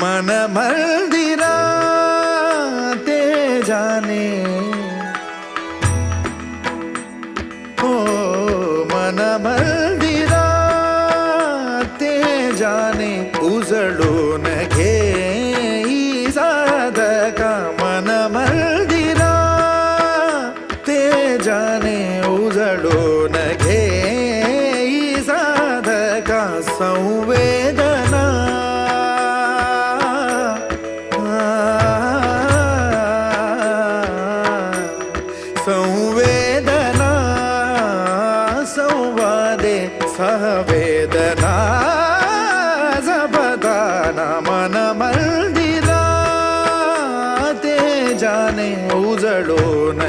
मन मंदिरा ते जाने हो मन मंदिरा ते जाने उजळून घे साधका मन मंदिरा ते जाने उजळून घे साधका संवेदना संवेदना संवादे सहवेदना जपदाना मन मंदिरा ते जाने उजळून